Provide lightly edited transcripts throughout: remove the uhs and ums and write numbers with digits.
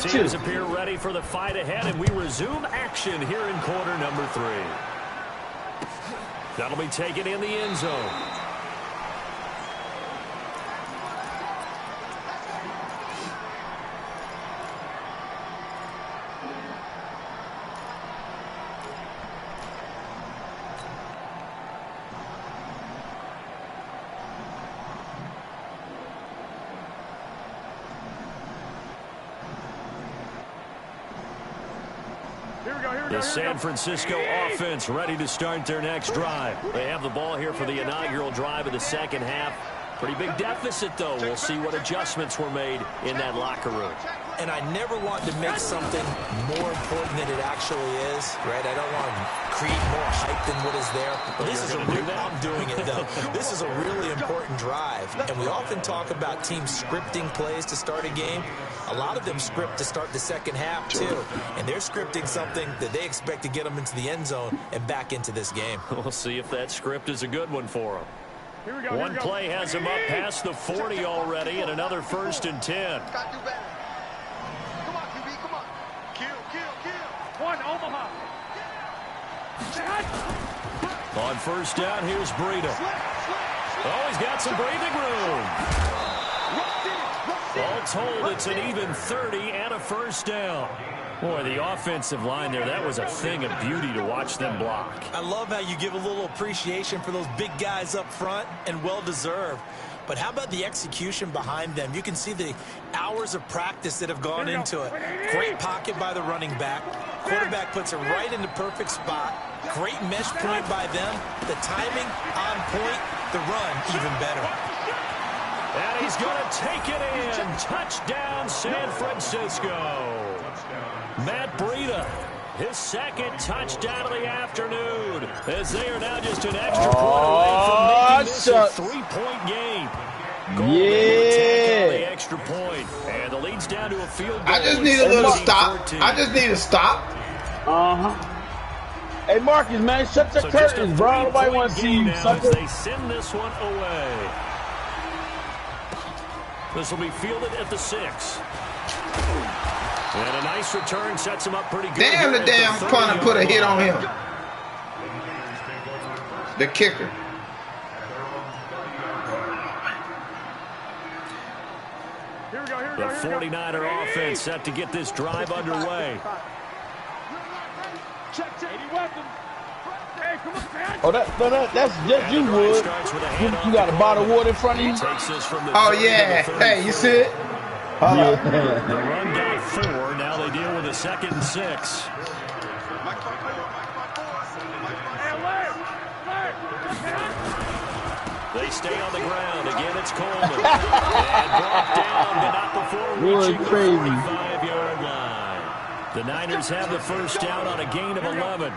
Teams appear ready for the fight ahead, and we resume action here in quarter number 3. That'll be taken in the end zone. The San Francisco offense ready to start their next drive. They have the ball here for the inaugural drive of the second half. Pretty big deficit, though. We'll see what adjustments were made in that locker room. And I never want to make something more important than it actually is, right? I don't want to create more hype than what is there. But this is I'm doing it, though. This is a really important drive. And we often talk about teams scripting plays to start a game. A lot of them script to start the second half, too. And they're scripting something that they expect to get them into the end zone and back into this game. We'll see if that script is a good one for them. One play has him up past the 40 already, and another 1st and 10. On first down, here's Breida. Oh, he's got some breathing room. All told, it's an even 30 and a 1st down. Boy, the offensive line there, that was a thing of beauty to watch them block. I love how you give a little appreciation for those big guys up front, and well-deserved. But how about the execution behind them? You can see the hours of practice that have gone into it. Great pocket by the running back. Quarterback puts it right in the perfect spot. Great mesh point by them. The timing on point. The run even better. And he's going to take it in. Touchdown, San Francisco. Matt Breida, his 2nd touchdown of the afternoon, as they are now just an extra point away from making this a 3-point game. Yeah. The extra point, and the lead's down to a field goal. I just need a little stop. I just need a stop. Hey, Marcus, man, shut the curtains, bro. Nobody wants to see you, sucker. They send this one away. This will be fielded at the 6. And a nice return sets him up pretty good. Damn, the damn punter put a hit on him. The kicker. The 49er offense set to get this drive underway. Oh, that's just you, Wood. You got a bottle of water in front of you? Oh, yeah. Hey, you see it? The run got 4. Now they deal with a 2nd and 6. They stay on the ground. Again, it's Coleman. And brought down, but not before reaching the 45-yard line. The Niners have the 1st down on a gain of 11.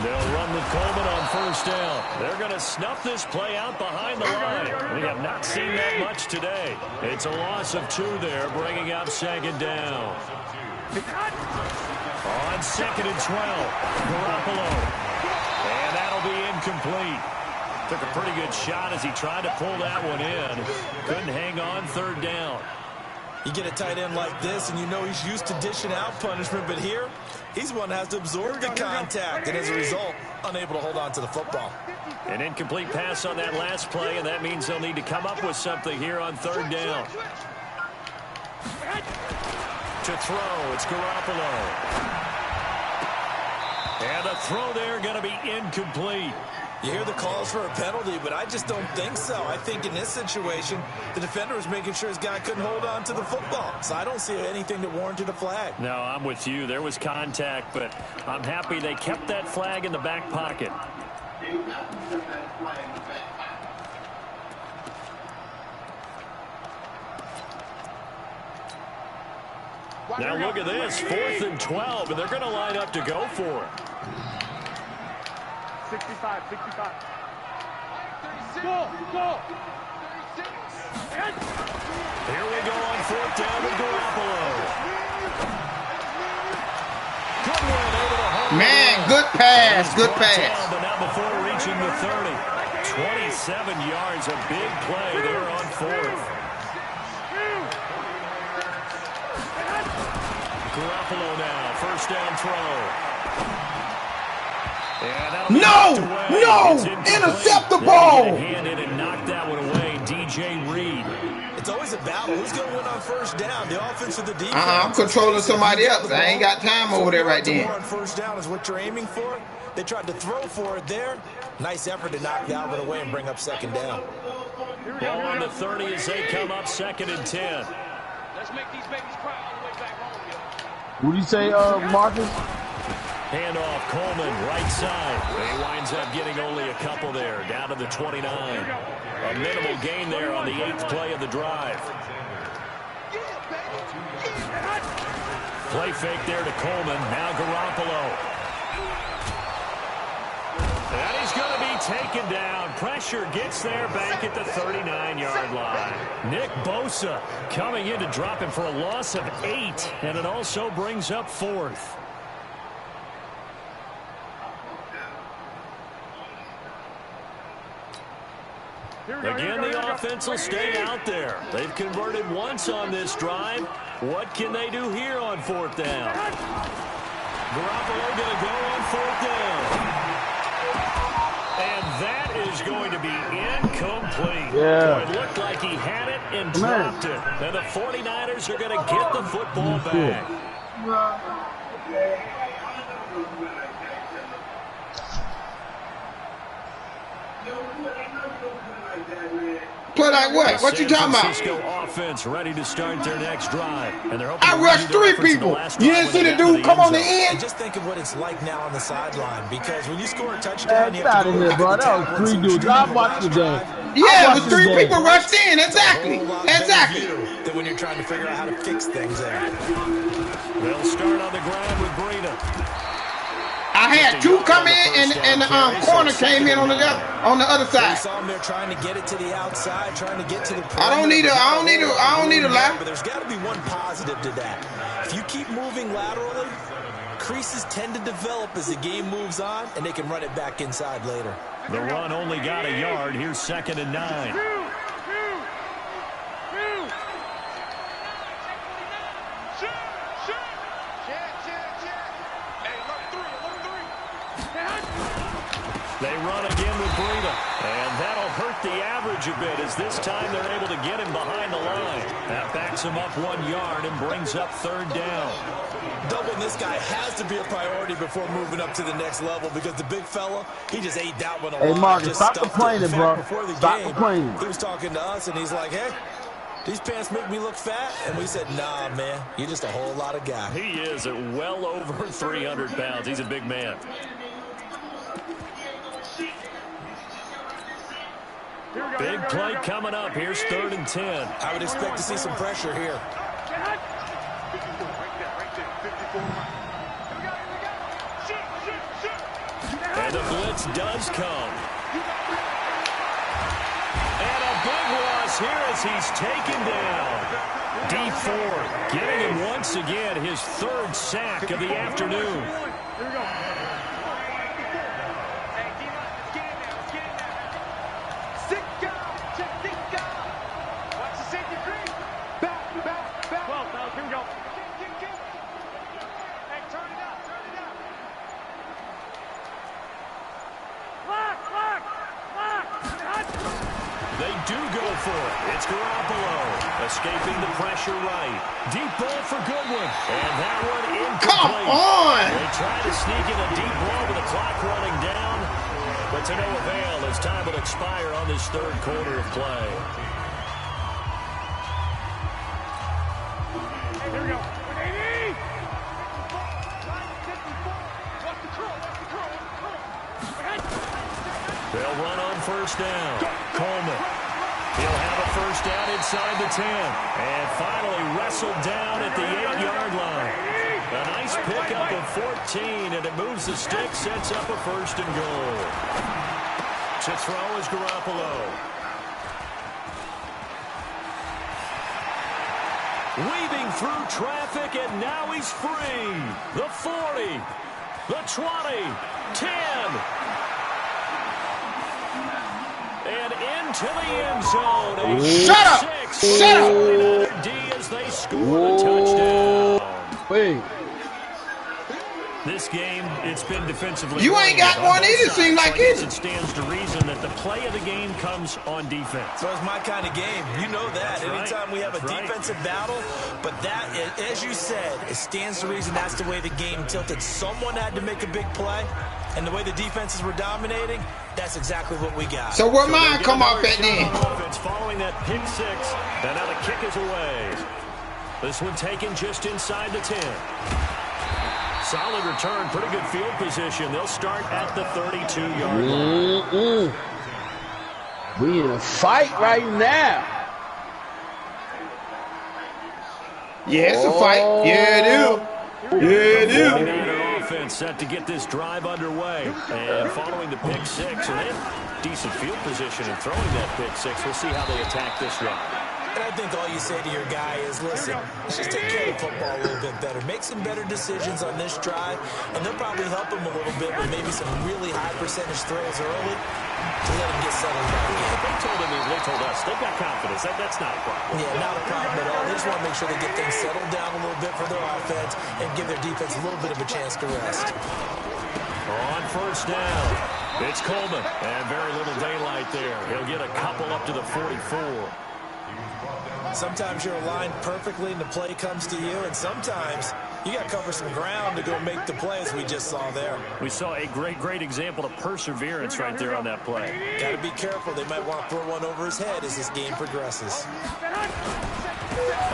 They'll run with Coleman on 1st down. They're going to snuff this play out behind the line. We have not seen that much today. It's a loss of 2 there, bringing up 2nd down. On 2nd and 12, Garoppolo. And that'll be incomplete. Took a pretty good shot as he tried to pull that one in. Couldn't hang on 3rd down. You get a tight end like this, and you know he's used to dishing out punishment, but here, he's the one that has to absorb the contact, and as a result, unable to hold on to the football. An incomplete pass on that last play, and that means they'll need to come up with something here on 3rd down. To throw, it's Garoppolo. And the throw there going to be incomplete. You hear the calls for a penalty, but I just don't think so. I think in this situation, the defender was making sure his guy couldn't hold on to the football. So I don't see anything that warranted a flag. No, I'm with you. There was contact, but I'm happy they kept that flag in the back pocket. Now look at this, 4th and 12, and they're going to line up to go for it. 65. Go. Here we go on 4th down with Garoppolo. Good one over the hole. Man, good pass, good pass. But now before reaching the 30, 27 yards, a big play there on fourth. Garoppolo now, first down throw. No! Intercept the ball! Handed and knocked that one away, DJ Reed. It's always a battle. Who's going to win on first down? The offense or the defense? I'm controlling somebody else. I ain't got time over there right then. On first down is what you're aiming for. They tried to throw for it there. Nice effort to knock that one away and bring up second down. Ball on the 30 as they come up 2nd and 10. Let's make these babies cry all the way back home, yo. What do you say, Marcus? Handoff, Coleman, right side. He winds up getting only a couple there, down to the 29. A minimal gain there on the 8th play of the drive. Play fake there to Coleman. Now Garoppolo. And he's going to be taken down. Pressure gets there back at the 39-yard line. Nick Bosa coming in to drop him for a loss of 8, and it also brings up 4th. Again, the offense will stay out there. They've converted once on this drive. What can they do here on 4th down? Garoppolo going to go on 4th down. And that is going to be incomplete. Yeah. It looked like he had it and dropped it. And the 49ers are going to get the football back. Play like what? What you talking about? San Francisco offense ready to start their next drive. And they're I rushed 3 people. You didn't see the dude come on the end? And just think of what it's like now on the sideline, because when you score a touchdown, Get out of here, bro. That was 3 dudes. I watched the game. Yeah, it was 3 people rushed in. Exactly. Exactly. Than when you're trying to figure out how to fix things there. They'll start on the ground with Breida. I had 2 come in, and the corner came in on the other side. Saw them there trying to get it to the outside, trying to get to the. I don't need a lie. But there's got to be one positive to that. If you keep moving laterally, creases tend to develop as the game moves on, and they can run it back inside later. The run only got a yard. Here's 2nd and 9. They run again with Breida, and that'll hurt the average a bit as this time they're able to get him behind the line. That backs him up 1 yard and brings up 3rd down. Doubling this guy has to be a priority before moving up to the next level, because the big fella, he just ate that one a lot. Hey, Marcus, stop complaining, bro. Stop complaining. He was talking to us, and he's like, hey, these pants make me look fat. And we said, nah, man, you're just a whole lot of guy. He is at well over 300 pounds. He's a big man. Big play coming up. Here's 3rd and 10. I would expect to see some pressure here. And the blitz does come. And a big loss here as he's taken down. D4 getting him once again his 3rd sack of the afternoon. Here we go. It's Garoppolo escaping the pressure right. Deep ball for Goodwin. And that one incomplete. Come on! They try to sneak in a deep ball with the clock running down. But to no avail as time will expire on this 3rd quarter of play. Hey, here we go. They'll run on 1st down. Coleman. He'll have a 1st down inside the 10. And finally wrestled down at the 8-yard line. A nice pickup of 14, and it moves the stick, sets up a 1st and goal. To throw is Garoppolo. Weaving through traffic, and now he's free. The 40. The 20, 10. And into the end zone. Shut up! Shut up! D as they score the touchdown. Wait. This game, it's been defensively. You ain't got one either, seem like it. It stands to reason that the play of the game comes on defense. So it's my kind of game. You know that. That's Anytime we have a right. defensive battle, but that, as you said, it stands to reason that's the way the game tilted. Someone had to make a big play, and the way the defenses were dominating, that's exactly what we got. So where mine come off at then? Offense following that pick six, and now the kick is away. This one taken just inside the 10. Solid return, pretty good field position. They'll start at the 32-yard line. We in a fight right now. Yeah, it's a fight. Yeah, it is. Yeah, it is. 49er offense set to get this drive underway. And following the pick six, and they have decent field position in throwing that pick six. We'll see how they attack this drive. And I think all you say to your guy is, listen, let's just take care of the football a little bit better. Make some better decisions on this drive, and they'll probably help him a little bit with maybe some really high percentage throws early to let him get settled back in. They told us they've got confidence. That's not a problem. Yeah, not a problem at all. They just want to make sure they get things settled down a little bit for their offense and give their defense a little bit of a chance to rest. On first down, it's Coleman, and very little daylight there. He'll get a couple up to the 44. Sometimes you're aligned perfectly and the play comes to you, and sometimes you got to cover some ground to go make the plays we just saw there. We saw a great example of perseverance right there on that play. Got to be careful. They might want to throw one over his head as this game progresses.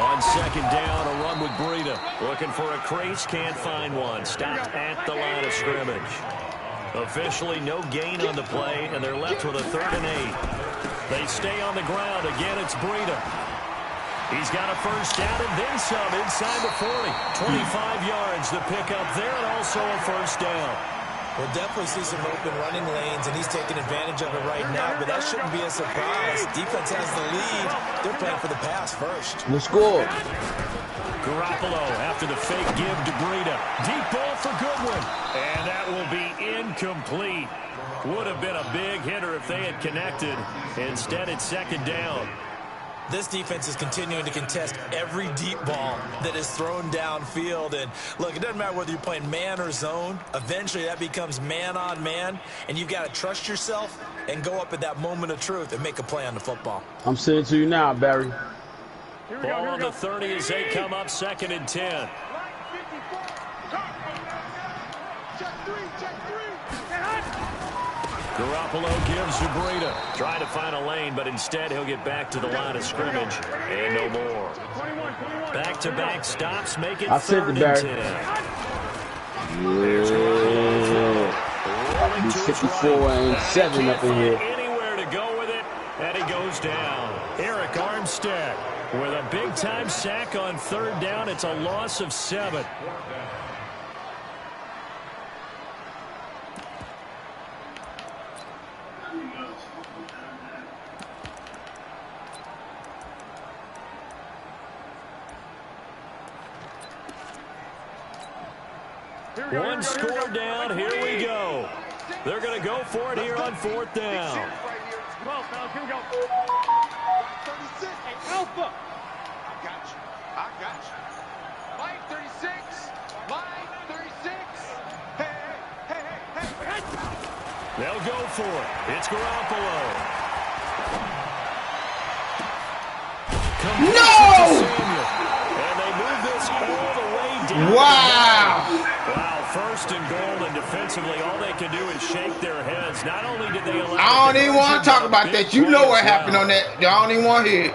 On second down, a run with Breida. Looking for a crease, can't find one. Stopped at the line of scrimmage. Officially no gain on the play, and they're left with a 3rd and 8. They stay on the ground. Again, it's Breida. He's got a first down and then some inside the 40. 25 yards to pick up there, and also a first down. We'll definitely see some open running lanes, and he's taking advantage of it right now, but that shouldn't be a surprise. Defense has the lead. They're playing for the pass first. Let's score. Garoppolo after the fake give to Breida. Deep ball for Goodwin, and that will be incomplete. Would have been a big hitter if they had connected. Instead, it's second down. This defense is continuing to contest every deep ball that is thrown downfield. And, look, it doesn't matter whether you're playing man or zone. Eventually, that becomes man-on-man, and you've got to trust yourself and go up at that moment of truth and make a play on the football. I'm sending it to you now, Barry. Ball on the 30 as they come up 2nd and 10. Garoppolo gives to Breida. Trying to find a lane, but instead he'll get back to the line of scrimmage. And no more. Back-to-back stops make it 3rd and 10. Yeah. He's 54 and 7 up in here. Anywhere to go with it, and he goes down. Eric Armstead with a big-time sack on 3rd down. It's a loss of 7. One score down. Here we go. They're going to go for it here on 4th down. 12, fellas, here we go. 36. Hey, Alpha. I got you. Line 36. Line 36. Hey. They'll go for it. It's Garoppolo. No! And they move this all the way down. Wow. Wow, 1st and goal, and defensively, all they can do is shake their heads. Not only did they allow... I don't even want to talk about that. You know what happened on that. I don't even want to hear it.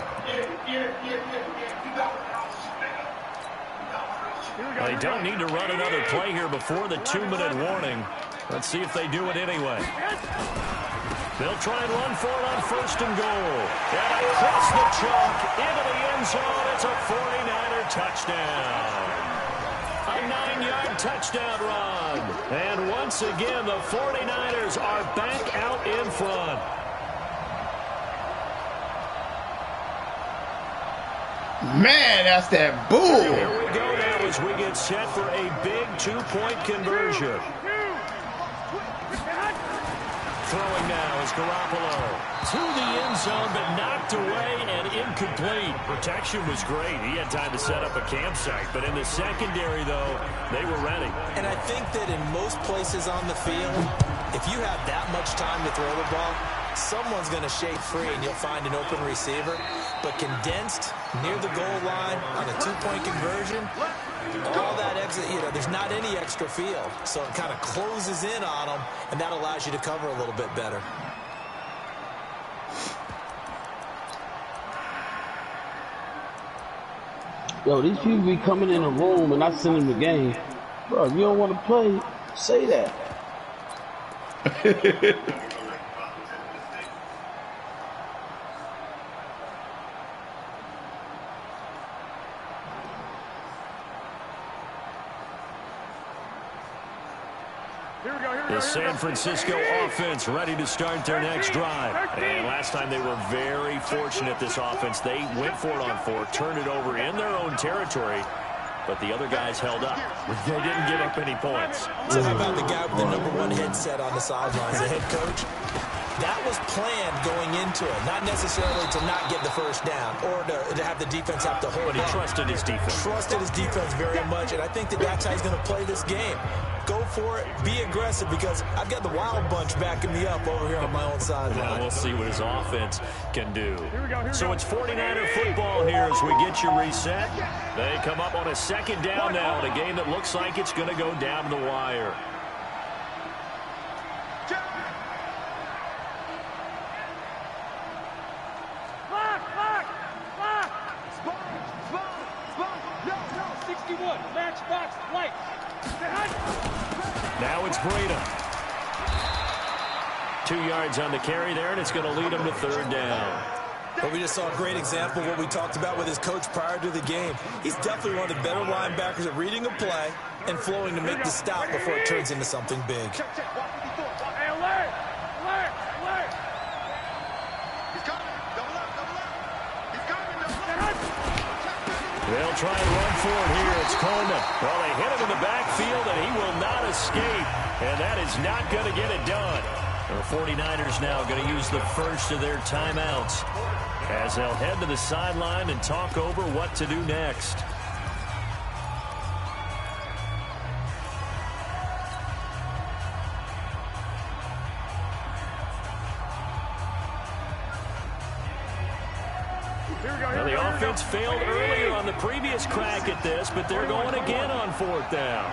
They don't need to run another play here before the 2-minute warning. Let's see if they do it anyway. They'll try and run for it on 1st and goal. And across the chalk into the end zone. It's a 49er touchdown. A 9-yard touchdown run. And once again, the 49ers are back out in front. Man, that's that bull. Here we go now as we get set for a big two-point conversion. Throwing now is Garoppolo. To the end zone, but knocked away and incomplete. Protection was great. He had time to set up a campsite. But in the secondary, though, they were ready. And I think that in most places on the field, if you have that much time to throw the ball, someone's going to shake free and you'll find an open receiver. But condensed near the goal line on a two-point conversion, all that exit, there's not any extra field. So it kind of closes in on them, and that allows you to cover a little bit better. Yo, these people be coming in the room and I send them the game. Bro, if you don't want to play, say that. The San Francisco offense ready to start their next drive. And last time they were very fortunate, this offense. They went for it on fourth, turned it over in their own territory, but the other guys held up. They didn't give up any points. So how about the guy with the #1 headset on the sidelines, the head coach? That was planned going into it, not necessarily to not get the first down or to have the defense have to hold it. He trusted his defense. Trusted his defense very much, and I think that that's how he's going to play this game. Go for it, be aggressive, because I've got the wild bunch backing me up over here on my own sideline. Now we'll see what his offense can do. So it's 49er football here as we get you reset. They come up on a second down now in a game that looks like it's going to go down the wire. Now it's Breida. 2 yards on the carry there, and it's going to lead him to third down. But we just saw a great example of what we talked about with his coach prior to the game. He's definitely one of the better linebackers at reading a play and flowing to make the stop before it turns into something big. They'll try and run for it here. It's Coleman. Well, they hit him in the backfield, and he will not escape. And that is not going to get it done. The 49ers now going to use the first of their timeouts as they'll head to the sideline and talk over what to do next. Now, the offense failed earlier on the previous crack at this, but they're going again on fourth down.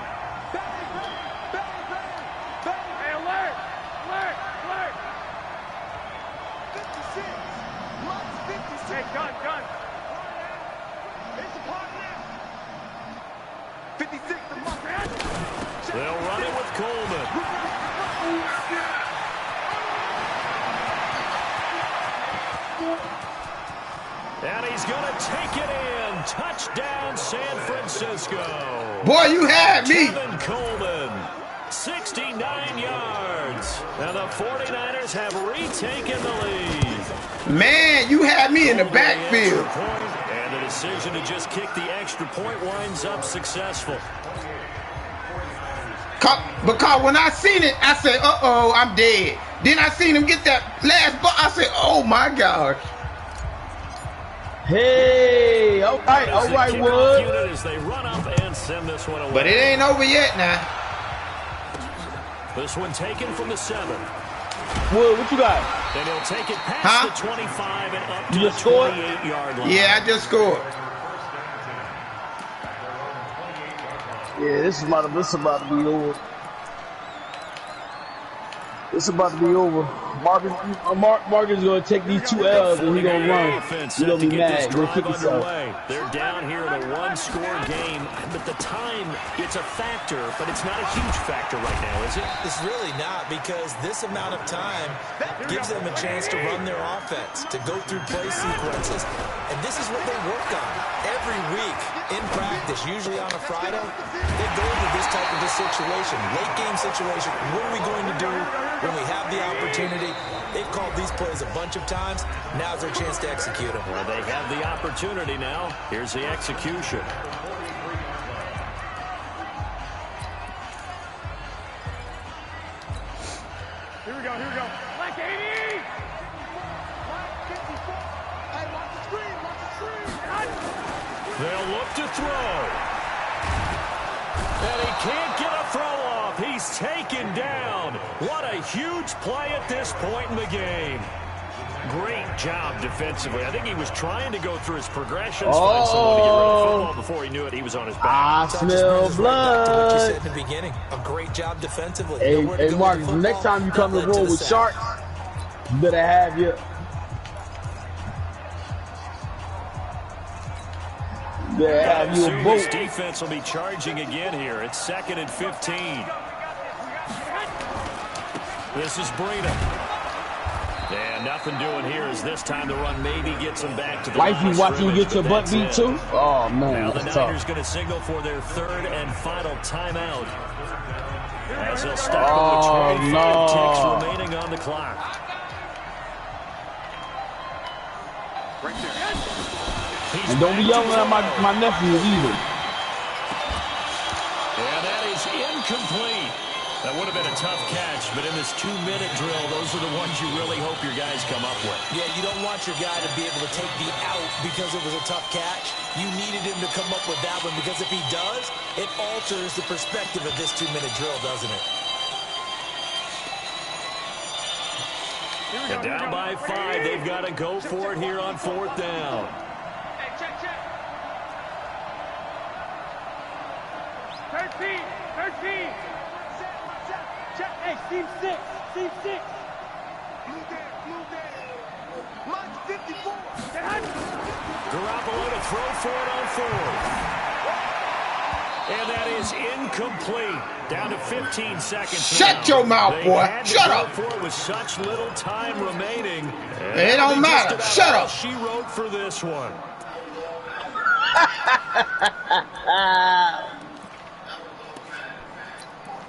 They'll run it with Coleman. And he's going to take it in. Touchdown, San Francisco. Boy, you had me. Kevin Coleman, 69 yards. And the 49ers have retaken the lead. Man, you had me in the backfield. And the decision to just kick the extra point winds up successful. Because when I seen it, I said, uh-oh, I'm dead. Then I seen him get that last ball. I said, oh, my gosh. Hey, all right, Wood. As they run up and send this one away. But it ain't over yet now. This one taken from the 7. Wood, what you got? Then he'll take it past the 25 and up to the 28-yard line. Yeah, I just scored. Yeah, this is about to be over. It's about to be over. Marcus is going to take these 2 L's and he's going to run. He's going to be mad. Go kick himself. They're down here in a one-score game, but the time, it's a factor, but it's not a huge factor right now, is it? It's really not, because this amount of time gives them a chance to run their offense, to go through play sequences. And this is what they work on every week in practice, usually on a Friday. They go into this type of a situation, late game situation. What are we going to do when we have the opportunity opportunity. They've called these plays a bunch of times. Now's their chance to execute them. Well, they have the opportunity now. Here's the execution. Here we go, here we go. Like 80! Like 54. Hey, watch the screen, watch the screen. They'll look to throw. And he can't get a throw off. He's taken down. What a huge play at this point in the game. Great job defensively. I think he was trying to go through his progressions, find someone to get rid of the football. Before he knew it, he was on his back. I smell blood. Like you said in the beginning, a great job defensively. Hey, Marcus, the next time you come to the room with sharks, you better have your... Yeah, have you a boat. This defense will be charging again here. It's 2nd and 15. This is Breida. And nothing doing here as this time the run maybe gets him back to the line. Wifey watching you get your butt beat too? Oh, man, now the that's Niners tough. going to signal for their 3rd and final timeout. As he'll stop with 25 ticks remaining on the clock. Right there. And don't be yelling at my nephews either. And that is incomplete. That would have been a tough catch, but in this 2-minute drill, those are the ones you really hope your guys come up with. Yeah, you don't want your guy to be able to take the out because it was a tough catch. You needed him to come up with that one because if he does, it alters the perspective of this 2-minute drill, doesn't it? And down by 5, they've got to go for it here on 4th down. Hey, check, check. 13. Check. Hey, Steve 6. Blue there. Line 54. Garoppolo to throw for it on 4th. And that is incomplete. Down to 15 seconds. Shut your mouth, boy. Shut up. For it with such little time remaining. It don't matter. Shut up. She wrote for this one.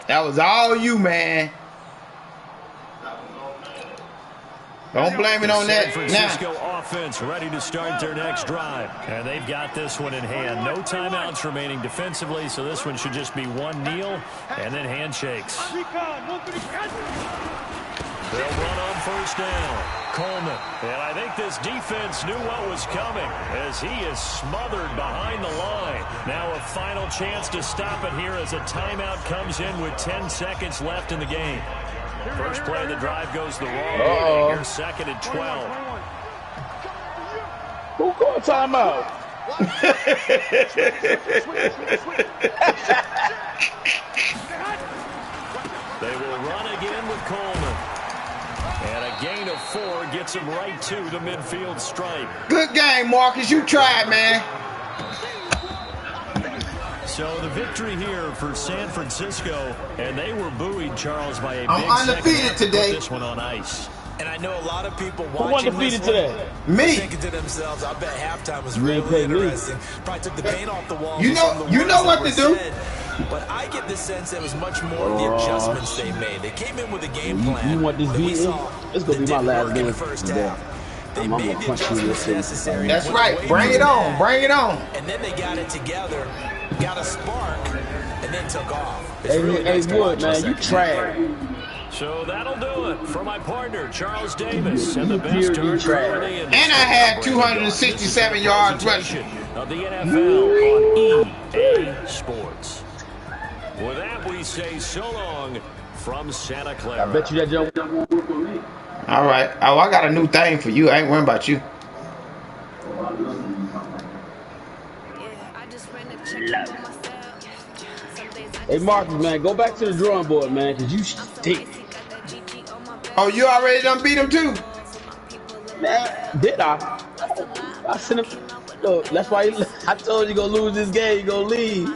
That was all you, man. Don't blame it on San that Francisco now. offense ready to start their next drive. And they've got this one in hand. No timeouts remaining defensively, so this one should just be one kneel and then handshakes. They'll run on 1st down. Coleman. And I think this defense knew what was coming as he is smothered behind the line. Now a final chance to stop it here as a timeout comes in with 10 seconds left in the game. First play of the drive goes the wrong way. Here's 2nd and 12. Who called timeout? They will run again with Coleman. And a gain of 4 gets him right to the midfield stripe. Good game, Marcus. You tried, man. So the victory here for San Francisco, and they were buoyed, Charles, by a big I'm undefeated today. Put this one on ice. And I know a lot of people Who watching undefeated this today? one Me. thinking to themselves, I bet halftime was You ain't really paid me. interesting. Probably took the paint off the walls. You with know- some of the you words know that what were to do. said. But I get the sense that it was much more of the adjustments they made. They came in with a game plan. You want this that we beat? saw It's gonna that be my didn't last work in game the first today. half. They I'm made gonna the punch you in the adjustments face. necessary. That's went right. away Bring from it on. that, Bring it on. And then they got it together, got a spark, and then took off. It's Hey, really hey, nice to Wood, watch man, the you second trash. So that'll do it for my partner, Charles Davis, and the You best pure turn trash. for the industry. And I had 267 yards rushing. Of the NFL on EA Sports. With that, we say so long from Santa Clara. I bet you that jump. All right. Oh, I got a new thing for you. I ain't worrying about you. Hey, Marcus, man, go back to the drawing board, man, because you stink. Oh, you already done beat him too? Man, did I? I sent him. Look, that's why I told you gonna lose this game. You gonna leave.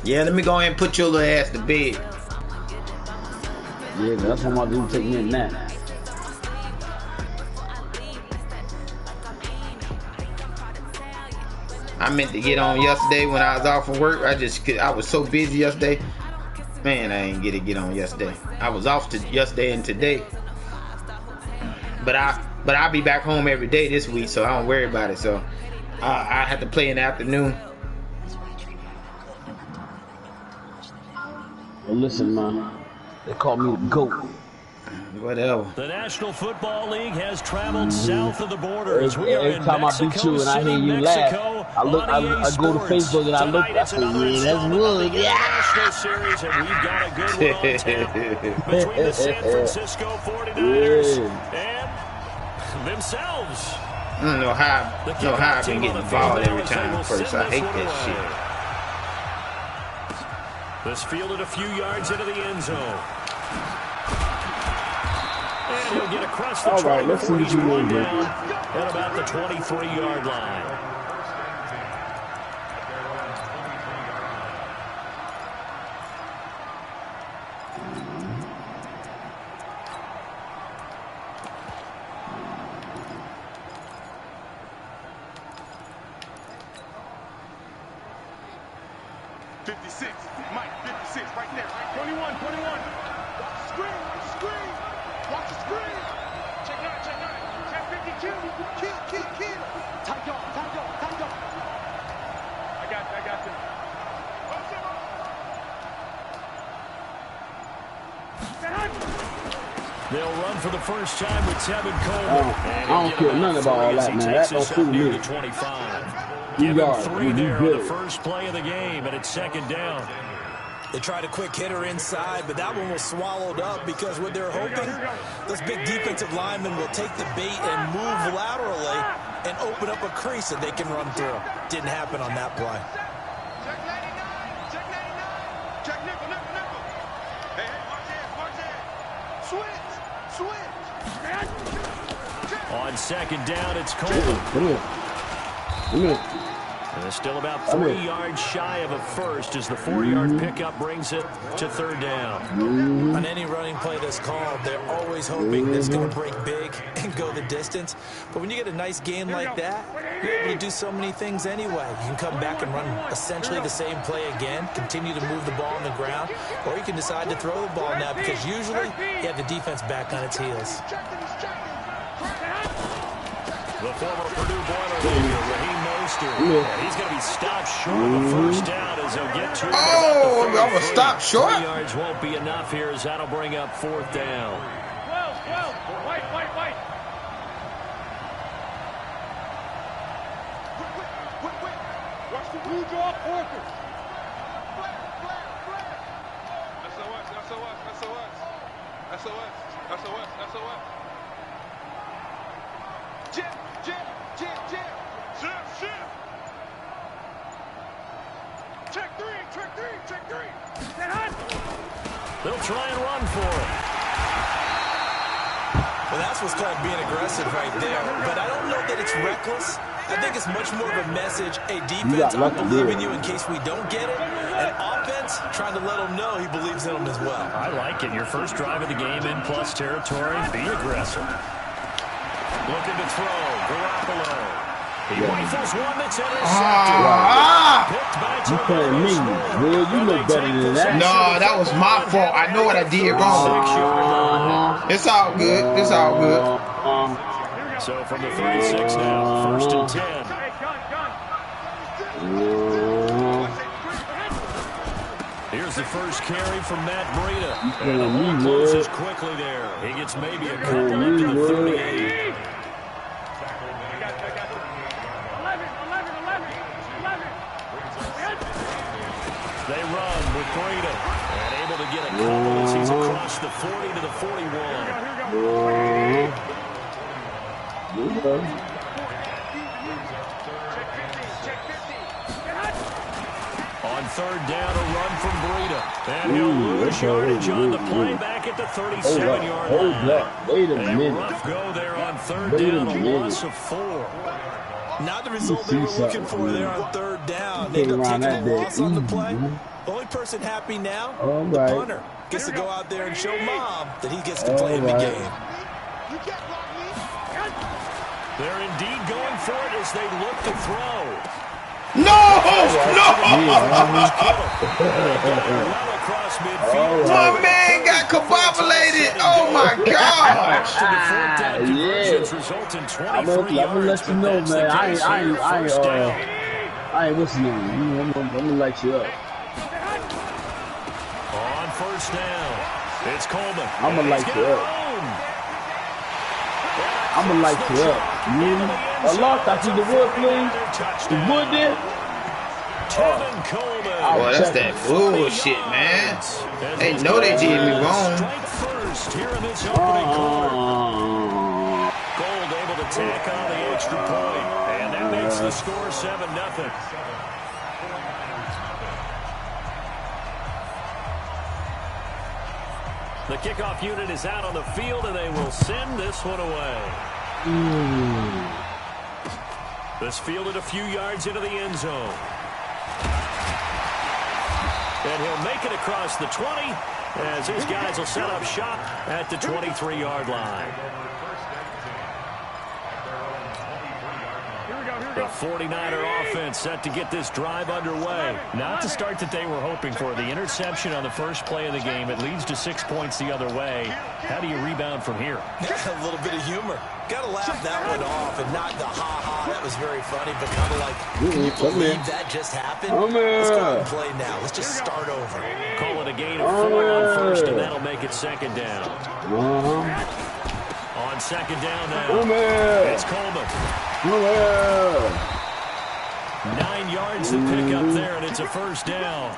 Yeah, let me go ahead and put your little ass to bed. Yeah, that's what I'm about to do. Take me a nap. I meant to get on yesterday when I was off of work. I was so busy yesterday. Man, I ain't get on yesterday. I was off to yesterday and today. But I'll be back home every day this week, so I don't worry about it. So I have to play in the afternoon. Well, listen, man. They call me the GOAT. Whatever. The National Football League has traveled south of the border. Every time I beat you and I hear you laugh, I go to Facebook and I look. I say, yeah, that's Wood. Yeah. National Series, and we've got a good one on tap between the San Francisco 49ers and themselves. I don't know how I've been getting involved every time first. I hate that shit. This fielded a few yards into the end zone. And he'll get across the 20 before he's run down at about the 23-yard line. Mike, 56, right there. 21. Screen. Watch the screen. Check 9. 10-52. Kill. Tight up. I got this. They'll run for the first time with Tevin Coleman. I don't care nothing about all that, man. That don't fool me. 25. You Give him got 3 there on the first play of the game, and it's second down. They tried a quick hitter inside, but that one was swallowed up because what they're hoping, those big defensive linemen will take the bait and move laterally and open up a crease that they can run through. Didn't happen on that play. Check 99. Check nickel. Hey, march in. Switch. On second down, it's Coleman. Come here. And it's still about 3 yards shy of a first as the 4-yard pickup brings it to third down. On any running play that's called, they're always hoping that it's going to break big and go the distance. But when you get a nice game like that, you're able to do so many things anyway. You can come back and run essentially the same play again, continue to move the ball on the ground, or you can decide to throw the ball now because usually you have the defense back on its heels. The former Purdue Boilermaker, Raheem Mostert, and he's going to be stopped short of a first down as he'll get to him. Oh, I was stopped short. 3 yards won't be enough here as that'll bring up fourth down. 12. White. Quick. Watch the blue jaw Porter. SOS. Jim. Zip. Check three. They'll try and run for it. Well, that's what's called being aggressive right there. But I don't know that it's reckless. I think it's much more of a message. Hey, defense, I believe in you in case we don't get it. And offense, trying to let them know he believes in them as well. I like it. Your first drive of the game in plus territory. Be aggressive. Looking to throw. Garoppolo. He rifles one that's intercepted. You playing me. Will you look better than that? No, that was my fault. I know what I did wrong. It's all good. So from the 36 now, first and 10. Here's the first carry from Matt Breida. And the ball closes quickly there. He gets maybe a couple up to the 38. They run with Breida and able to get a couple as he's across the 40 to the 41. On third down, a run from Breida. And he'll lose yardage on the play back at the 37-yard line. Wait a minute. Rough go there on third down, a loss of 4. Not the result they were looking for there on third down. They ended up taking a loss on the play. The only person happy now, the punter. gets to go out there and show mom that he gets to play in the game. They're indeed going for it as they look to throw. No! No! My man got cobbobulated. Oh my gosh! I'm gonna let you know, man. I ain't listening. I'm gonna light you up. On first down, it's Coleman. I'm gonna light you up. I'm gonna light you up. Allah, I see the wood, please. The wood there. Boy, that's that bullshit, man. They know they did me wrong. Gold able to tack on the extra point, and that makes the score 7-0. The kickoff unit is out on the field, and they will send this one away. This fielded a few yards into the end zone. And he'll make it across the 20 as his guys will set up shop at the 23-yard line. The 49er offense set to get this drive underway. Not the start that they were hoping for. The interception on the first play of the game. It leads to 6 points the other way. How do you rebound from here? A little bit of humor. Got to laugh that one off and not the ha-ha. That was very funny, but kind of like, can you believe that just happened? Let's go ahead and play now. Let's just start over. Call it a gain of 4 on first, and that'll make it second down. On second down now, it's Coleman. 9 yards to pick up there, and it's a first down.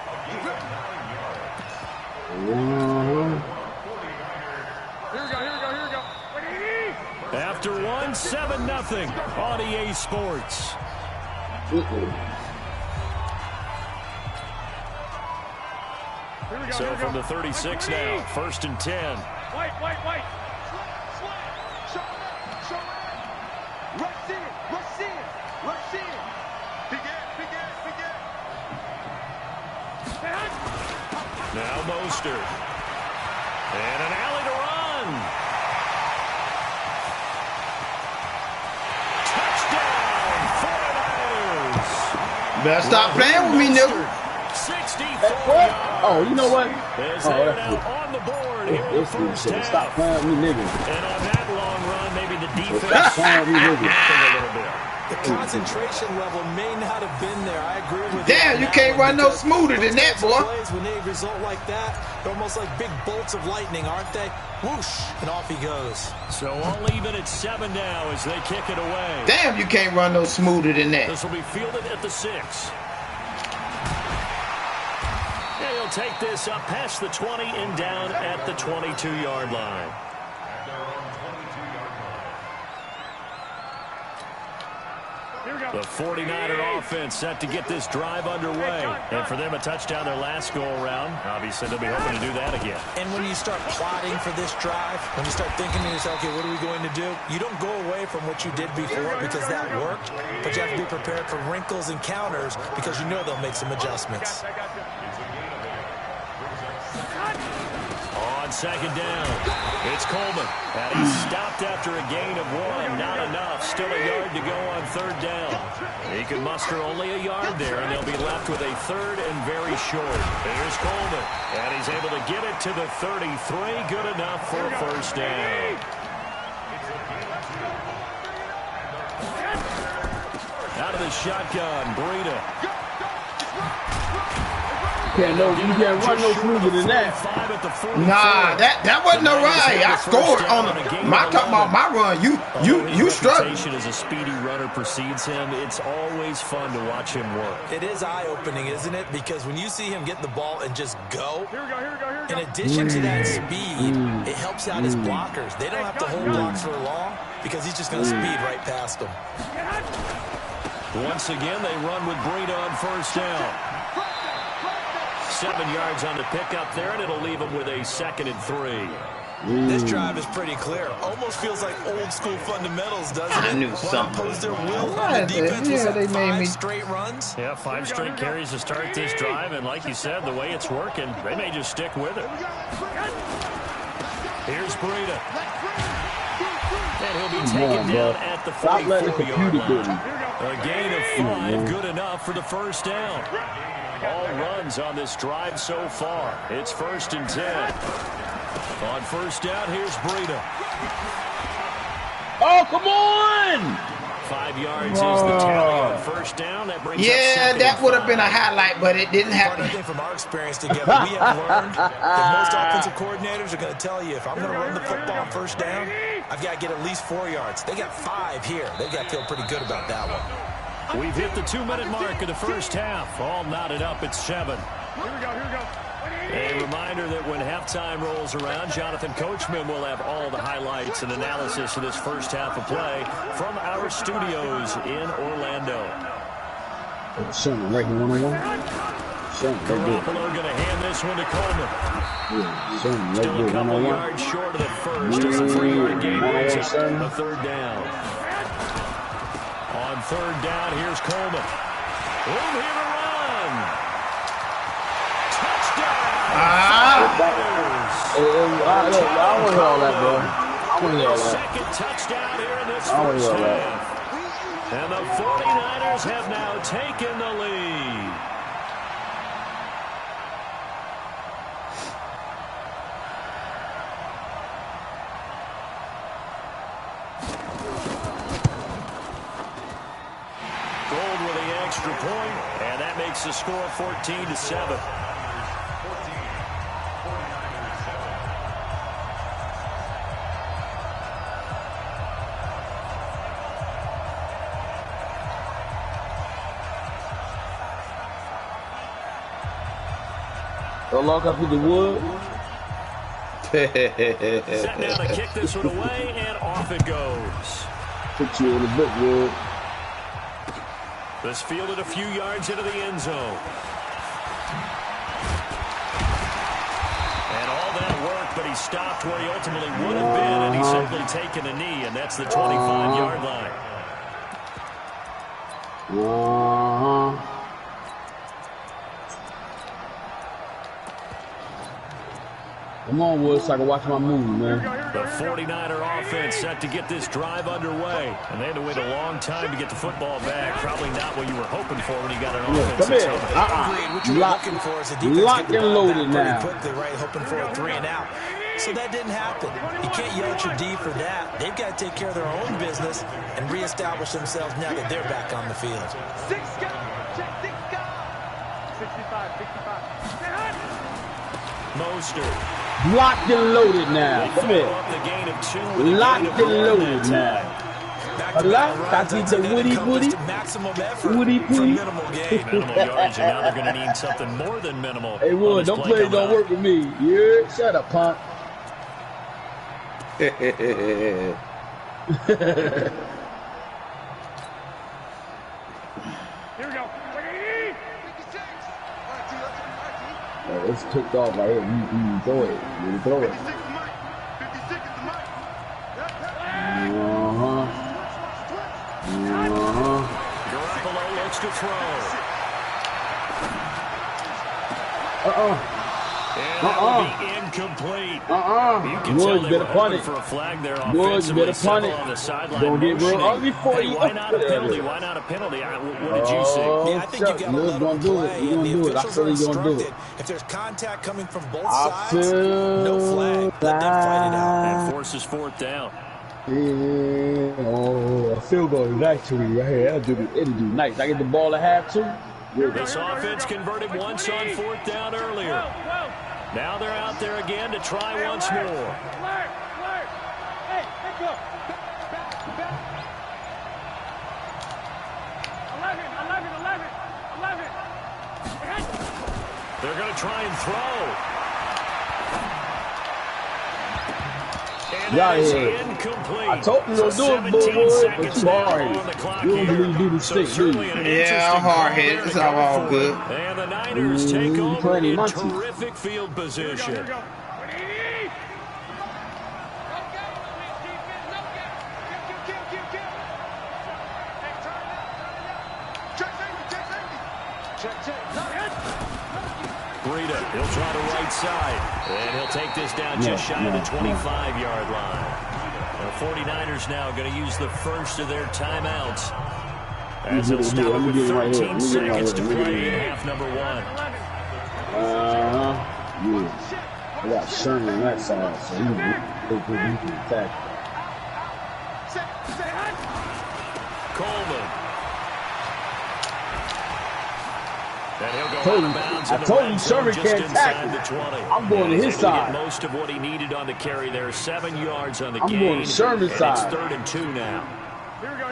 After one, 7-0 on EA Sports. So from the 36 now, 1st and 10. White. Rush in. Begin. Now Mostert. And an alley to run. Touchdown, 49ers. Better stop playing with me, nigga. 64 yards. Oh, you know what? As they're now on the board here in the first half. Stop playing with me, nigga. And on that long run, maybe the defense Stop playing with me, nigga. a little bit. The concentration level may not have been there. I agree with you. Damn, you can't run no smoother than that, boy. Plays, when they result like that, they're almost like big bolts of lightning, aren't they? Whoosh, and off he goes. So all even at 7 now as they kick it away. Damn, you can't run no smoother than that. This will be fielded at the 6. And he'll take this up past the 20 and down at the 22-yard line. The 49er offense set to get this drive underway. And for them, a touchdown their last go-around. Obviously, they'll be hoping to do that again. And when you start plotting for this drive, when you start thinking to yourself, okay, what are we going to do? You don't go away from what you did before because that worked, but you have to be prepared for wrinkles and counters because you know they'll make some adjustments. On second down, it's Coleman. And he's stopped after a gain of 1. Not enough. Still a yard to go on 3rd down. He can muster only a yard there, and they'll be left with a 3rd and very short. Here's Coleman. And he's able to get it to the 33. Good enough for a first down. Out of the shotgun, Breida. You can't run no smoother than that. Nah, that wasn't no run. I scored on the. Talking about my run. You struggled. As a speedy runner precedes him, it's always fun to watch him work. It is eye-opening, isn't it? Because when you see him get the ball and just go, in addition to that speed, it helps out his blockers. They don't have to hold blocks for long because he's just going to speed right past them. Once again, they run with Breida on first down. 7 yards on the pickup there, and it'll leave him with a 2nd and 3. This drive is pretty clear. Almost feels like old school fundamentals, doesn't it? I knew something. Impose their will on the defense with 5 straight runs. Yeah, 5 straight carries to start this drive, and like you said, the way it's working, they may just stick with it. Here's Breida. And he'll be taken down at the 44-yard line. A gain of 5, good enough for the first down. All runs on this drive so far. It's 1st and 10. On first down, here's Breida. Oh, come on! 5 yards is the tally on first down. That brings that would have been a highlight, but it didn't happen. I think from our experience together, we have learned that most offensive coordinators are going to tell you, if I'm going to run the football on first down, I've got to get at least 4 yards. They got 5 here. They've got to feel pretty good about that one. We've hit the 2-minute mark of the first half. All knotted up at 7. Here we go. A reminder that when halftime rolls around, Jonathan Coachman will have all the highlights and analysis of this first half of play from our studios in Orlando. Garoppolo going to hand this one to Coleman. Still a couple yards short of the first as the 3-yard gain brings up a third down. On third down, here's Coleman. Room here to run. Touchdown! I want to hear all that, bro. I want to hear all that. Second touchdown here in this first half. And the 49ers have now taken the lead. Gold with the extra point, and that makes the score 14-7. Don't lock up with the wood. Set now to kick this one away, and off it goes. Put you in the book, wood. This fielded a few yards into the end zone. And all that work, but he stopped where he ultimately would have been, and he's simply taken a knee, and that's the 25-yard line. Come on, Wood, so I can watch my movie, man. The 49er offense set to get this drive underway. And they had to wait a long time to get the football back. Probably not what you were hoping for when you got an offense. Come here. What you're looking for is a defense Locked and loaded now. Quickly, right? Hoping for a 3 and out. So that didn't happen. You can't yell at your D for that. They've got to take care of their own business and reestablish themselves now that they're back on the field. 6 guys. Check 6 guys. 65. Mostert. Locked and loaded now. Come here. Locked and loaded now. That's the Woody. Woody P. Minimal yards, and now they're going to need something more than minimal. Hey, Wood, don't play, don't work with me. Yeah, shut up, punk. Here we go. 56. It's kicked off right here. You throw it. You throw it. 56 is the mic. 56 is the mic. Garoppolo looks to throw. And that will be incomplete. You can tell they were hoping for a flag there offensively. Several on the sideline. Don't get real ugly for you. Why not a penalty? Why not a penalty? What did you see? Yeah, I think you've got to let them play. You're going to do it. I feel you're going to do it. If there's contact coming from both sides, no flag. Let them fight it out. And forces 4th down. Yeah, a field goal is actually right here. It'll do nice. I get the ball at half too. This offense converted once on 4th down earlier. Now they're out there again to try once more. Hey, let's go. Back. 11. They're going to try and throw. And that is incomplete. I told you don't do it, boy, but you hard. You don't really do the stick, do you? Yeah, I'm hard hit. It's all good. And the Niners take over in terrific field position. Breida, he'll try the right side. And he'll take this down just shy of the 25-yard line. The 49ers now going to use the first of their timeouts. As they'll stop it with 13 seconds to play in half number 1. Yeah. I got Sherman on that side, so he can attack. Coleman. And he'll go out of bounds. I told you Sherman can't tackle. I'm going to his side. Most of what he needed on the carry there. 7 yards on the gain. I'm going to Sherman's side. It's 3rd and 2 now. Here we go.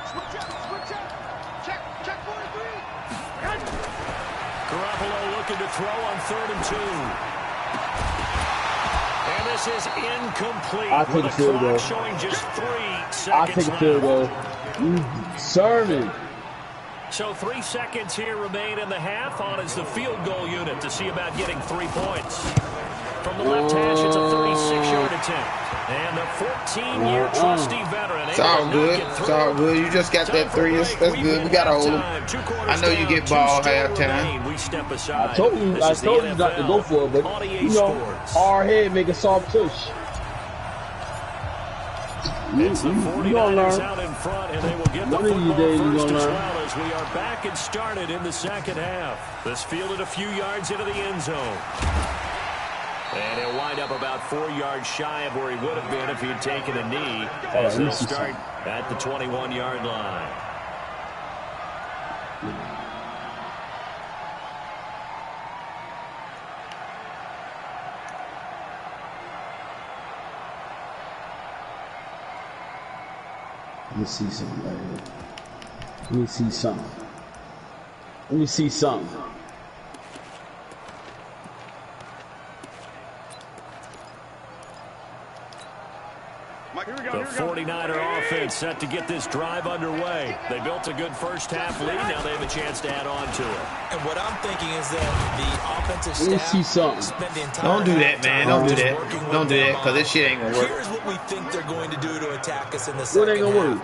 Switch up. Check 43. Garoppolo looking to throw on 3rd and 2. And this is incomplete. I'll take a field goal. Showing just 3 seconds. I'll take a field goal. Sherman. So 3 seconds here remain in the half. On is the field goal unit to see about getting 3 points. From the left hash, it's a 36-yard attempt. And the 14-year trusty veteran. It's all good. It's all good. You just got that 3. That's good. We got to hold him. I know you get ball halftime. I told you not to go for it, but, you know, our head make a soft push. It's the 49ers out in front, and they will get the football first as well as we are back and started in the second half. This fielded a few yards into the end zone. And he'll wind up about 4 yards shy of where he would have been if he had taken a knee, as they'll start at the 21-yard line. Let me see something right here. Let me see something. The 49er offense set to get this drive underway. They built a good first half lead. Now they have a chance to add on to it. And what I'm thinking is that the offensive staff spent the entire Don't do that, man. Don't do that. Don't do that, because this shit ain't going to work. Here's what we think they're going to do to attack us in the second half.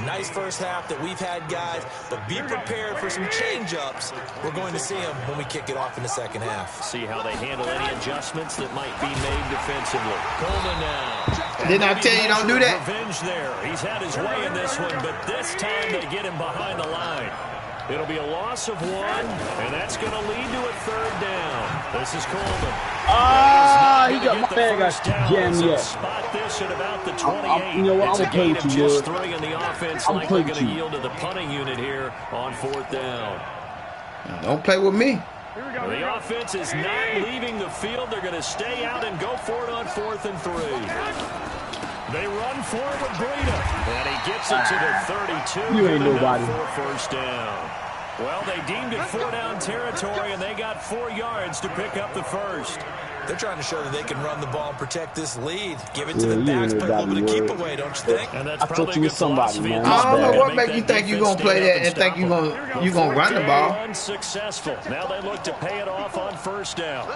Nice first half that we've had, guys, but be prepared for some change-ups. We're going to see them when we kick it off in the second half. See how they handle any adjustments that might be made defensively. Coleman now. Didn't I tell you don't do that? Revenge there. He's had his way in this one, but this time they get him behind the line. It'll be a loss of 1, and that's going to lead to a 3rd down. This is Coleman. He got my man got jammed up. Spot this at about the 28. You know what? I'm going to play with you, just 3, and the offense likely going to yield to the punting unit here on 4th down. Don't play with me. The offense is not leaving the field. They're going to stay out and go for it on 4th and 3. They run forward with Breida, and he gets it to the 32. You ain't nobody. For first down. Well, they deemed it 4-down territory, and they got 4 yards to pick up the first. They're trying to show that they can run the ball and protect this lead. Give it to the backs, play a little bit of keep away, don't you think? And that's I thought you was somebody, man. I don't know what make you think you're going to play that and think you're gonna run the ball. Unsuccessful. Now they look to pay it off on first down.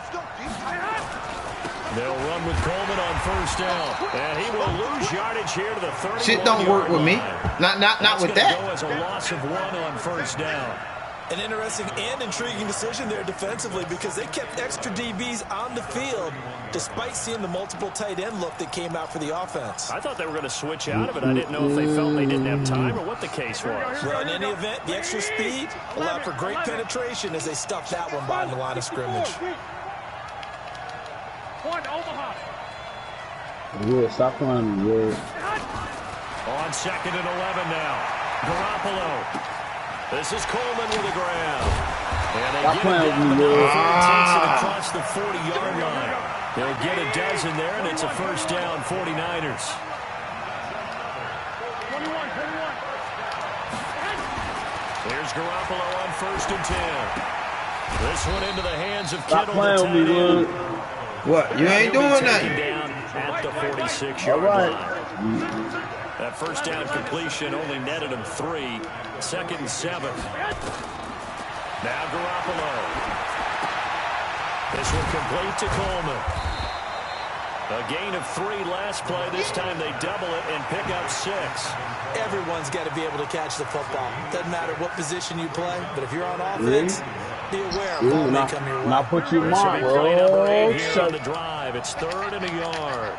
They'll run with Coleman on first down. And he will lose yardage here to the 31. Shit don't work with me. Not with that. Go as a loss of 1 on first down. An interesting and intriguing decision there defensively because they kept extra DBs on the field despite seeing the multiple tight end look that came out for the offense. I thought they were going to switch out of it. I didn't know if they felt they didn't have time or what the case was. Well, in any event, the extra speed allowed for great penetration as they stuffed that one behind the line of scrimmage. Yeah, stop running, yeah. On 2nd and 11 now. Garoppolo. This is Coleman with the grab. And they get it down the takes it across the 40-yard line. They'll get a dozen there, and it's a first down, 49ers. 21. Here's Garoppolo on 1st and 10. This one into the hands of Kittle. The tight end. What? You ain't doing nothing. Down at the 46-yard line. That first down completion only netted him 3. 2nd and 7. Now Garoppolo. This one complete to Coleman. A gain of 3 last play. This time they double it and pick up 6. Everyone's got to be able to catch the football. Doesn't matter what position you play, but if you're on offense, be aware of ball may come your way. Now put your mark. Oh, here on the drive. It's 3rd and a yard.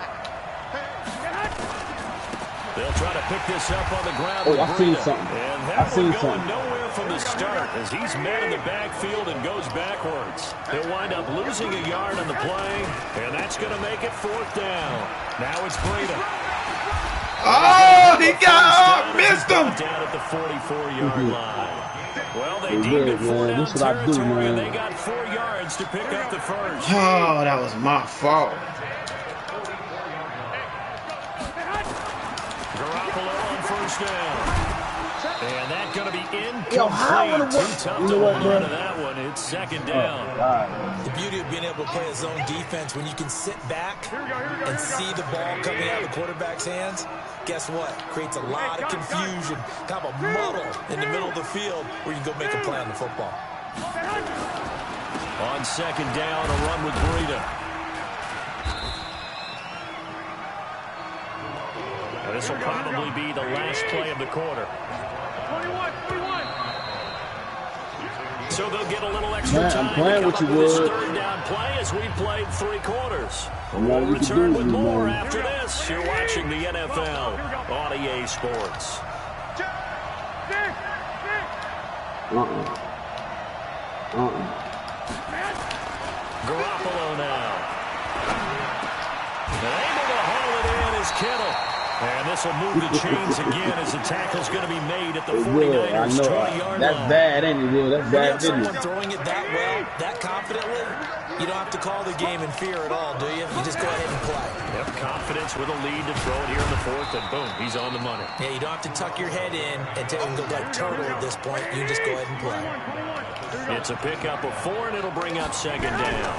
They'll try to pick this up on the ground. Oh, I seen something. And that one going nowhere from the start as he's met in the backfield and goes backwards. He'll wind up losing a yard on the play, and that's going to make it 4th down. Now it's Breida. Oh, he missed him. Down at the 44-yard line. Well, they deemed it 4 down territory, and they got 4 yards to pick up the first. Oh, that was my fault. First down. And that's going to be incomplete. Yo, Too tough to hold on to that one. It's 2nd down. The beauty of being able to play a zone defense when you can sit back and see the ball coming out of the quarterback's hands, guess what? Creates a lot of confusion, kind of a muddle in the middle of the field where you can go make a play on the football. On 2nd down, a run with Breida. This will probably be the last play of the quarter. 21. So they'll get a little extra time. I'm playing with you, this 3rd down play as we played 3 quarters. We'll return with more after this. You're watching the NFL on EA Sports. Garoppolo now. Able to haul it in is Kittle. And this will move the chains again as the tackle's going to be made at the 49ers 20-yard line. That's bad, ain't it, Will? That's bad, someone throwing it that well, that confidently, you don't have to call the game in fear at all, do you? You just go ahead and play. Yep, confidence with a lead to throw it here in the 4th, and boom, he's on the money. Yeah, you don't have to tuck your head in and go like turtle at this point. You just go ahead and play. It's a pickup of 4, and it'll bring up 2nd down.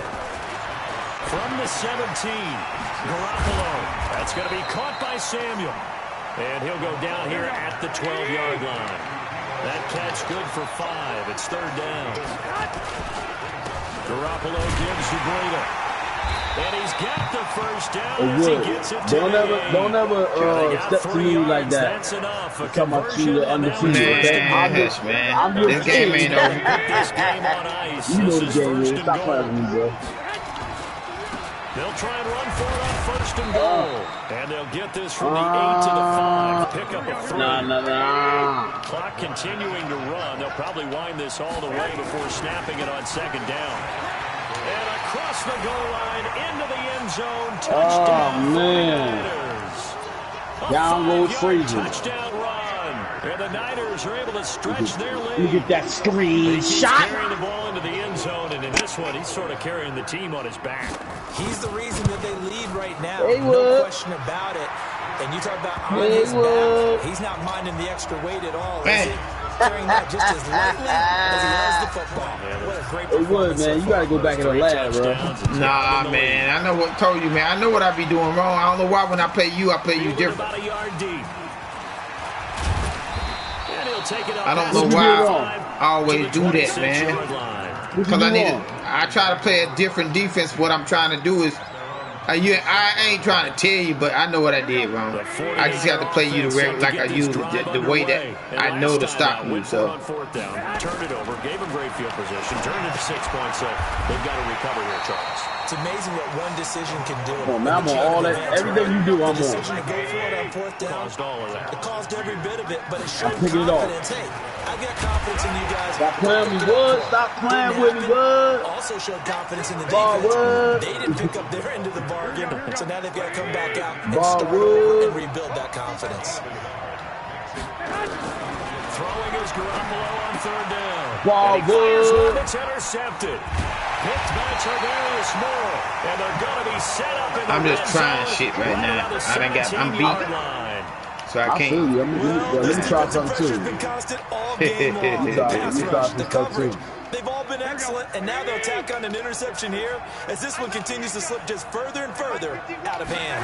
From the 17, Garoppolo. That's going to be caught by Samuel. And he'll go down here at the 12-yard line. That catch good for 5. It's 3rd down. Garoppolo gives to Breida. And he's got the first down as he gets it to Don't ever step to me like that. That's enough. A come up to you undefeated. Man. This game ain't over. This game on ice. You know This the is game 1st is. and Stop goal. playing with me, bro. They'll try and run for it on 1st and goal. And they'll get this from the 8 to the 5. Pick up a 3. Clock continuing to run. They'll probably wind this all the way before snapping it on 2nd down. And across the goal line into the end zone. Touchdown. Oh, man. Down goes Frazier. Touchdown run. And the Niners are able to stretch their lead. You get that screen shot. Carrying the ball into the end zone, and in this one, he's sort of carrying the team on his back. He's the reason that they lead right now. Hey, no question about it. And you talk about on his back. He's not minding the extra weight at all, is he? Carrying that just as lightly as he has the football. What a great performance. Man. You got to go back in the lab, bro. Nah, man. I know what told you, man. I know what I be doing wrong. I don't know why when I play you different. About a yard deep. I don't know why I always do that, man. Because I try to play a different defense. What I'm trying to do is, I ain't trying to tell you, but I know what I did wrong. I just got to play you like I use the way that I know to stop you. So. Turned it over, gave him great field position, turned it to 6 points. So they've got to recover here, Charles. It's amazing what one decision can do. Oh, man, I'm on all that. Everything you do, I'm on. The decision to go for it on 4th down. Caused all of that. It caused every bit of it, but it showed confidence. Hey, I got confidence in you guys. Stop playing with me, bud. Stop playing with me, bud. Also showed confidence in the defense. They didn't pick up their end of the bargain, so now they've got to come back out and start over and rebuild that confidence. Throwing is Garoppolo on 3rd down. Ballwood. It's intercepted. Picked by Tarvarius Moore. And they're going to be set up in the I'm just trying shit right now. I'm beat. So I can't. Let me try something too. They've all been excellent, and now they'll tack on an interception here as this one continues to slip just further and further out of hand.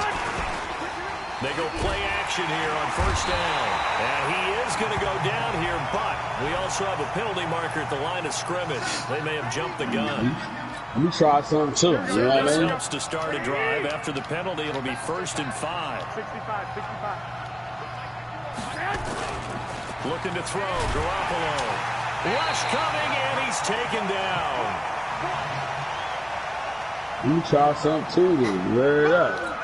They go play action here on 1st down. And he is going to go down here, but we also have a penalty marker at the line of scrimmage. They may have jumped the gun. Let me try something too. You know what I mean? Helps to start a drive. After the penalty, it'll be 1st and 5. 65. Looking to throw. Garoppolo. Rush coming, and he's taken down. Let me try something too then. Wear it up.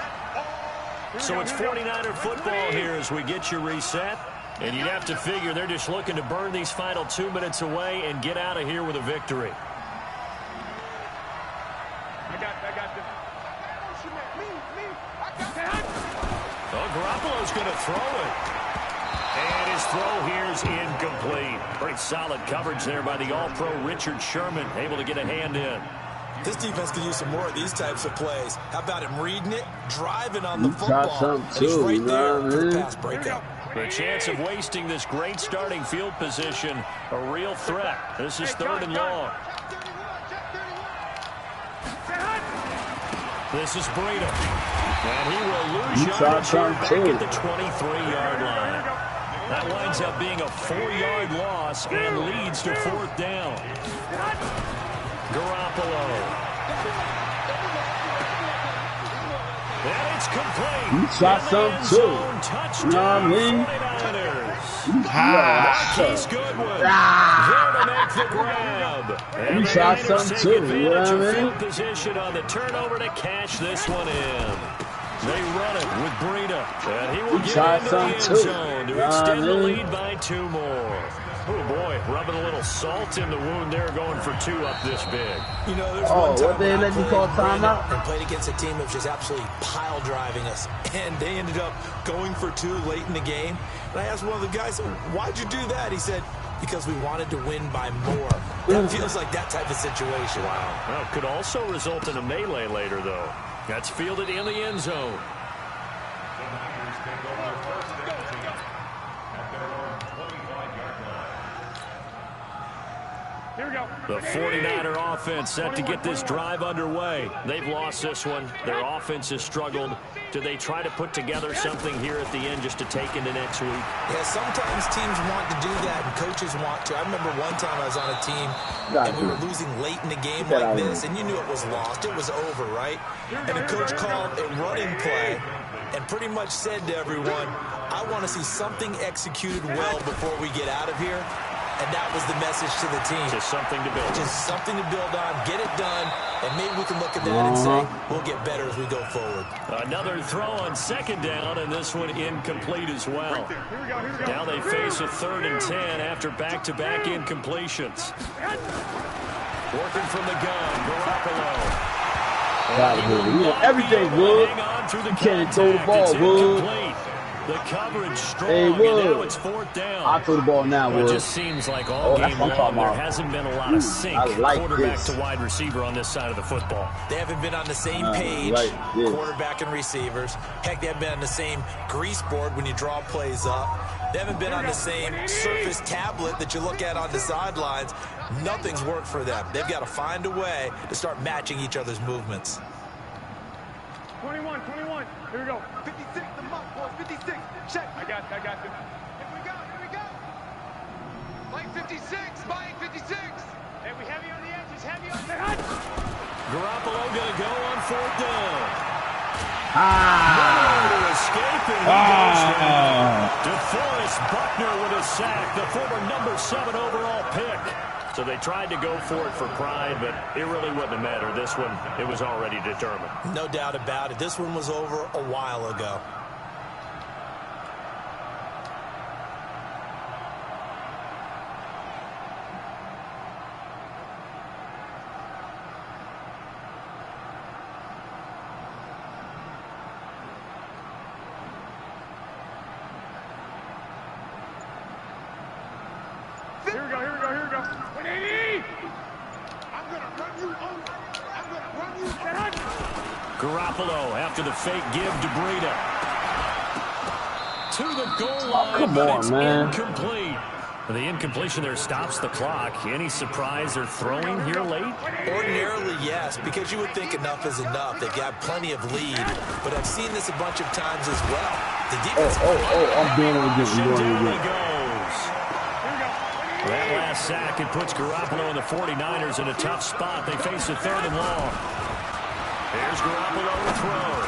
So it's 49er football here as we get you reset. And you'd have to figure they're just looking to burn these final 2 minutes away and get out of here with a victory. I got this. Oh, Garoppolo's going to throw it. And his throw here is incomplete. Pretty solid coverage there by the All-Pro Richard Sherman, able to get a hand in. This defense could use some more of these types of plays. How about him reading it, driving on the football, and he's right there for the pass breakup. The chance of wasting this great starting field position, a real threat. This is 3rd and long. This is Breida. And he will lose yardage here back at the 23-yard line. That winds up being a 4-yard loss and leads to 4th down. Garoppolo. And it's complete. You shot some too. You know what I mean? Marquise Goodwin there to make the grab. And you shot some too. You know what I mean? Position on the turnover to cash this one in. They run it with Breida. And he will get into the end zone to extend the lead by 2 more. Oh, boy, rubbing a little salt in the wound there, going for 2 up this big. You know, there's one time what they let you call timeout? and played against a team that was just absolutely pile driving us, and they ended up going for 2 late in the game. And I asked one of the guys, why'd you do that? He said, because we wanted to win by more. That feels like that type of situation. Wow. Well, it could also result in a melee later, though. That's fielded in the end zone. Here we go. The 49er offense set to get this drive underway. They've lost this one. Their offense has struggled. Do they try to put together something here at the end just to take into next week? Yeah, sometimes teams want to do that and coaches want to. I remember one time I was on a team and we were losing late in the game like this, and you knew it was lost. It was over, right? And the coach called a running play and pretty much said to everyone, I want to see something executed well before we get out of here. And that was the message to the team. Just something to build. Just something to build on, get it done, and maybe we can look at that and say, we'll get better as we go forward. Another throw on 2nd down, and this one incomplete as well. Here we go. Now they face a 3rd and 10 after back-to-back incompletions. Working from the gun, Garoppolo. Everything, Wood. You can't throw the ball, Wood. The coverage strong, Hey, and now it's 4th down. I'll throw the ball now, Wood. It just seems like all game long there hasn't been a lot of sync, quarterback to wide receiver on this side of the football. They haven't been on the same page, quarterback and receivers. Heck, they haven't been on the same grease board when you draw plays up. They haven't been on the same Surface tablet that you look at on the sidelines. Nothing's worked for them. They've got to find a way to start matching each other's movements. 21. Here we go. 56, the month, boys. 56. Check. I got this. Here we go. Line 56. Line 56. Hey, we heavy on the edges. Heavy on the edges. Garoppolo going to go on 4th down. Escaping. DeForest Buckner with a sack, the former number 7 overall pick. So they tried to go for it for pride, but it really wouldn't have mattered. This one, it was already determined. No doubt about it. This one was over a while ago. Here we go. 180. I'm going to run you over. Garoppolo after the fake give to Breida. To the goal line, come but on, it's man. incomplete. The incompletion there stops the clock. Any surprise they're throwing here late? Ordinarily, yes, because you would think enough is enough. They've got plenty of lead, but I've seen this a bunch of times as well. The defense. I'm doing it again. Down he goes. That last sack, it puts Garoppolo and the 49ers in a tough spot. They face a 3rd and long. Here's Garoppolo to throw.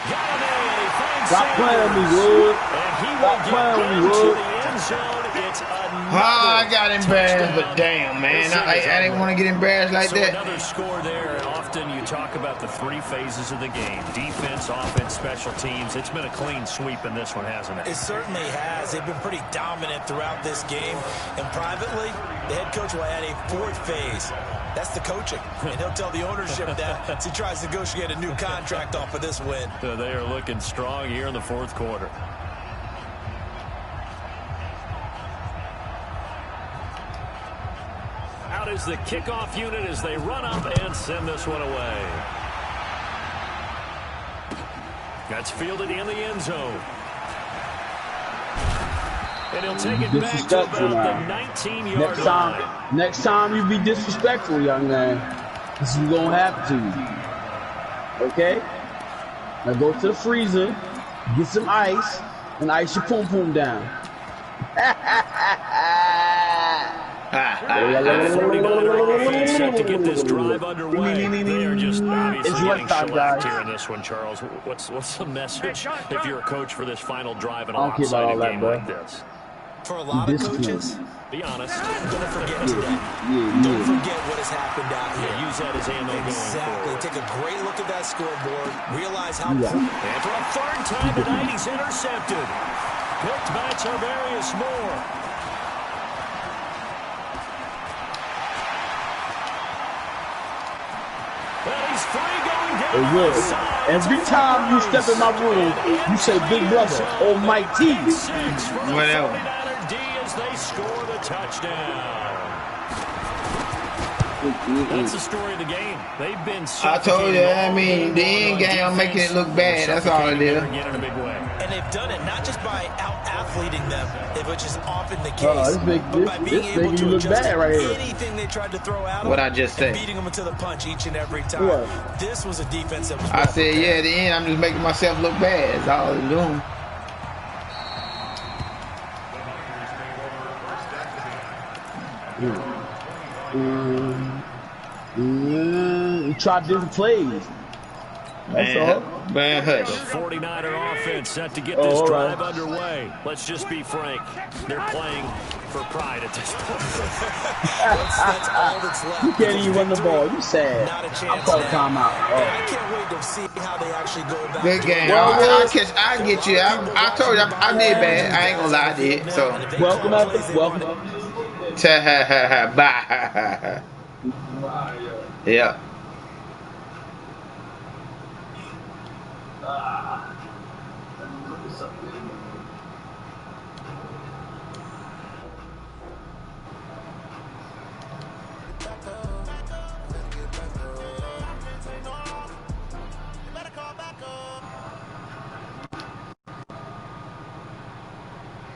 Got him in. He finds Stop playing me, Wood. And he Stop will playing get me, into Wood. the end zone. It's another I got embarrassed, but damn, man. I didn't want to get embarrassed like so that. Another score there. Often you talk about the 3 phases of the game. Defense, offense, special teams. It's been a clean sweep in this one, hasn't it? It certainly has. They've been pretty dominant throughout this game. And privately, the head coach will add a 4th phase. That's the coaching. And he'll tell the ownership that as he tries to negotiate a new contract off of this win. So they are looking strong here in the 4th quarter. Out is the kickoff unit as they run up and send this one away. That's fielded in the end zone. And he'll take it back to about the 19-yard line. Next time you be disrespectful, young man, this is going to happen to you. Okay? Now go to the freezer, get some ice, and ice your pum-pum down. 49er offense set to get this drive underway. They are just obviously getting shellacked here in this one, Charles. What's the message if you're a coach for this final drive in a lopsided game like this? For a lot of coaches, be honest. Don't forget today. Don't forget what has happened out here. Use that as ammo going forward. Take a great look at that scoreboard. Realize how... And for a 3rd time tonight, he's intercepted. Picked by Tarvarius Moore. Well, he's free going down. Hey, Will, every time you step in my room, you say Big Brother or Mike T. Whatever. D as they score the touchdown. That's the story of the game. They've been I told you, I mean, the end game, I'm making it look bad. That's all it is. In a big way. And they've done it not just by out-athleting them, which is often the case, but by being able to adjust anything they tried to throw out what I just said. beating them to the punch each and every time. This was a defense that was I said, yeah, at the end, I'm just making myself look bad. That's all I'm doing. You tried different plays. That's all. Man, hush. The 49er offense set to get this drive underway. Let's just be frank. They're playing for pride at this point. that's all that's left. You can't even run the ball. You sad. Not a chance. I'll call timeout. I can't wait to see how they actually go about Good game. I get you. I told you I did bad. I ain't gonna lie, I did. So welcome. Bye. Yeah.